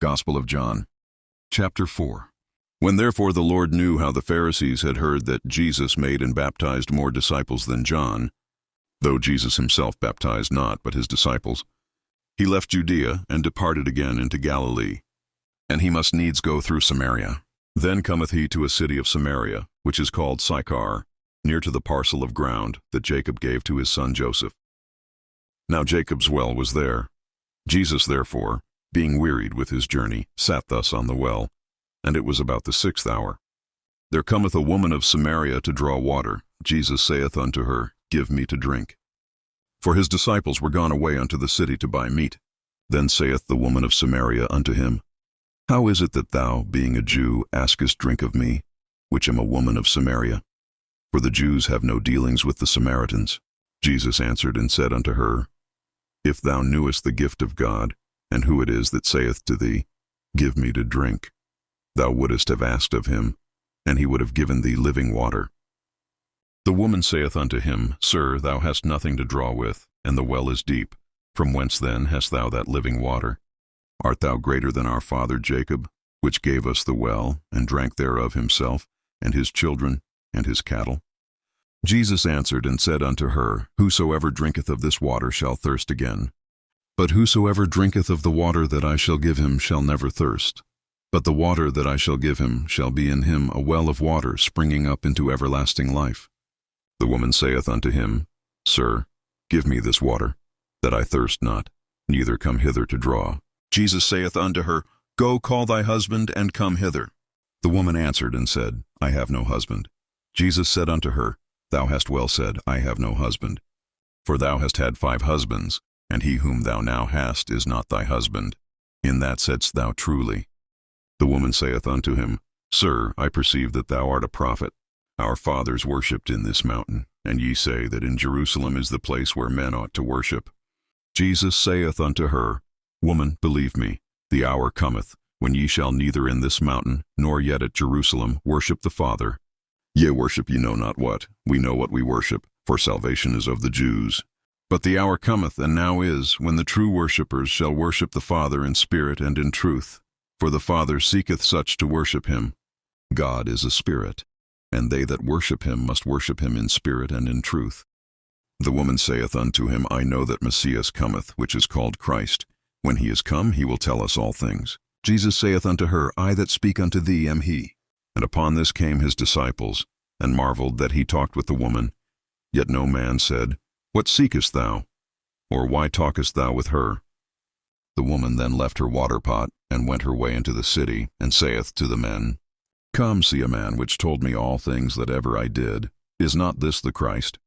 Gospel of John, chapter 4. When therefore the Lord knew how the Pharisees had heard that Jesus made and baptized more disciples than John, though Jesus himself baptized not, but his disciples, he left Judea and departed again into Galilee. And he must needs go through Samaria. Then cometh he to a city of Samaria, which is called Sychar, near to the parcel of ground that Jacob gave to his son Joseph. Now Jacob's well was there. Jesus therefore, being wearied with his journey, sat thus on the well, and it was about the 6th hour. There cometh a woman of Samaria to draw water. Jesus saith unto her, Give me to drink. For his disciples were gone away unto the city to buy meat. Then saith the woman of Samaria unto him, How is it that thou, being a Jew, askest drink of me, which am a woman of Samaria? For the Jews have no dealings with the Samaritans. Jesus answered and said unto her, If thou knewest the gift of God, and who it is that saith to thee, Give me to drink, thou wouldest have asked of him, and he would have given thee living water. The woman saith unto him, Sir, thou hast nothing to draw with, and the well is deep. From whence then hast thou that living water? Art thou greater than our father Jacob, which gave us the well, and drank thereof himself, and his children, and his cattle? Jesus answered and said unto her, Whosoever drinketh of this water shall thirst again. But whosoever drinketh of the water that I shall give him shall never thirst. But the water that I shall give him shall be in him a well of water springing up into everlasting life. The woman saith unto him, Sir, give me this water, that I thirst not, neither come hither to draw. Jesus saith unto her, Go call thy husband, and come hither. The woman answered and said, I have no husband. Jesus said unto her, Thou hast well said, I have no husband. For thou hast had 5 husbands, and he whom thou now hast is not thy husband. In that saidst thou truly. The woman saith unto him, Sir, I perceive that thou art a prophet. Our fathers worshipped in this mountain, and ye say that in Jerusalem is the place where men ought to worship. Jesus saith unto her, Woman, believe me, the hour cometh, when ye shall neither in this mountain, nor yet at Jerusalem, worship the Father. Ye worship ye know not what, we know what we worship, for salvation is of the Jews. But the hour cometh, and now is, when the true worshippers shall worship the Father in spirit and in truth. For the Father seeketh such to worship him. God is a spirit, and they that worship him must worship him in spirit and in truth. The woman saith unto him, I know that Messias cometh, which is called Christ. When he is come, he will tell us all things. Jesus saith unto her, I that speak unto thee am he. And upon this came his disciples, and marveled that he talked with the woman. Yet no man said, What seekest thou? Or why talkest thou with her? The woman then left her water pot, and went her way into the city, and saith to the men, Come, see a man which told me all things that ever I did. Is not this the Christ?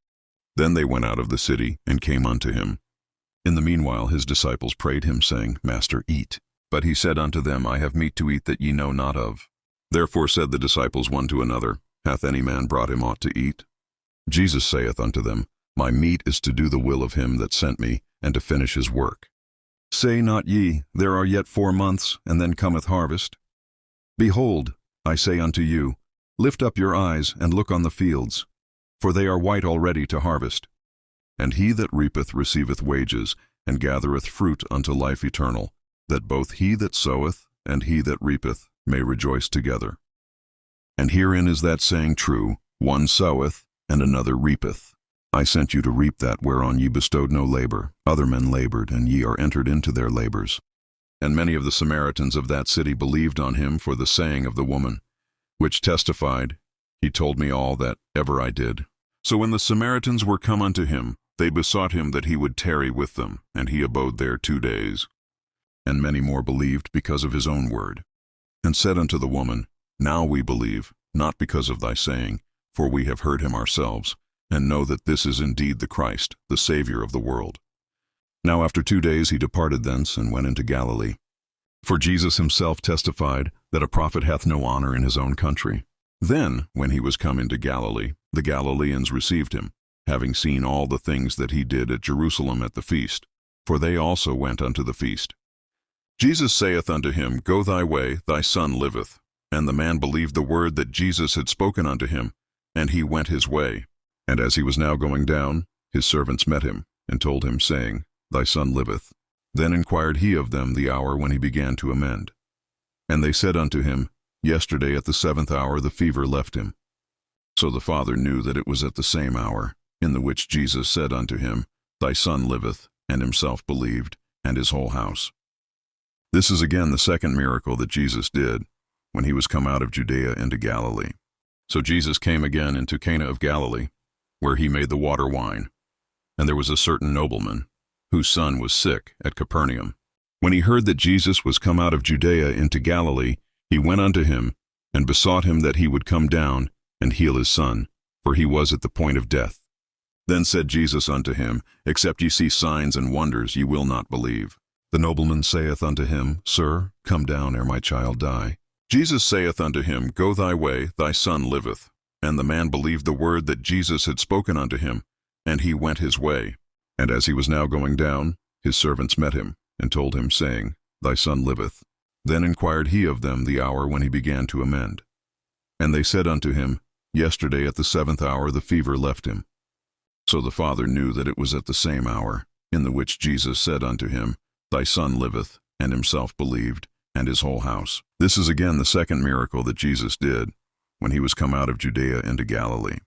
Then they went out of the city, and came unto him. In the meanwhile his disciples prayed him, saying, Master, eat. But he said unto them, I have meat to eat that ye know not of. Therefore said the disciples one to another, Hath any man brought him aught to eat? Jesus saith unto them, My meat is to do the will of him that sent me, and to finish his work. Say not ye, There are yet 4 months, and then cometh harvest? Behold, I say unto you, Lift up your eyes, and look on the fields, for they are white already to harvest. And he that reapeth receiveth wages, and gathereth fruit unto life eternal, that both he that soweth and he that reapeth may rejoice together. And herein is that saying true, One soweth, and another reapeth. I sent you to reap that whereon ye bestowed no labor. Other men labored, and ye are entered into their labors. And many of the Samaritans of that city believed on him for the saying of the woman, which testified, He told me all that ever I did. So when the Samaritans were come unto him, they besought him that he would tarry with them, and he abode there 2 days. And many more believed because of his own word. And said unto the woman, Now we believe, not because of thy saying, for we have heard him ourselves, and know that this is indeed the Christ, the Savior of the world. Now after 2 days he departed thence, and went into Galilee. For Jesus himself testified that a prophet hath no honor in his own country. Then, when he was come into Galilee, the Galileans received him, having seen all the things that he did at Jerusalem at the feast, for they also went unto the feast. Jesus saith unto him, Go thy way, thy son liveth. And the man believed the word that Jesus had spoken unto him, and he went his way. And as he was now going down, his servants met him, and told him, saying, Thy son liveth. Then inquired he of them the hour when he began to amend. And they said unto him, Yesterday at the 7th hour the fever left him. So the father knew that it was at the same hour, in the which Jesus said unto him, Thy son liveth, and himself believed, and his whole house. This is again the second miracle that Jesus did, when he was come out of Judea into Galilee. So Jesus came again into Cana of Galilee, where he made the water wine. And there was a certain nobleman, whose son was sick at Capernaum. When he heard that Jesus was come out of Judea into Galilee, he went unto him, and besought him that he would come down and heal his son, for he was at the point of death. Then said Jesus unto him, Except ye see signs and wonders, ye will not believe. The nobleman saith unto him, Sir, come down ere my child die. Jesus saith unto him, Go thy way, thy son liveth. And the man believed the word that Jesus had spoken unto him, and he went his way. And as he was now going down, his servants met him, and told him, saying, Thy son liveth. Then inquired he of them the hour when he began to amend. And they said unto him, Yesterday at the 7th hour the fever left him. So the father knew that it was at the same hour, in the which Jesus said unto him, Thy son liveth, and himself believed, and his whole house. This is again the second miracle that Jesus did, when he was come out of Judea into Galilee.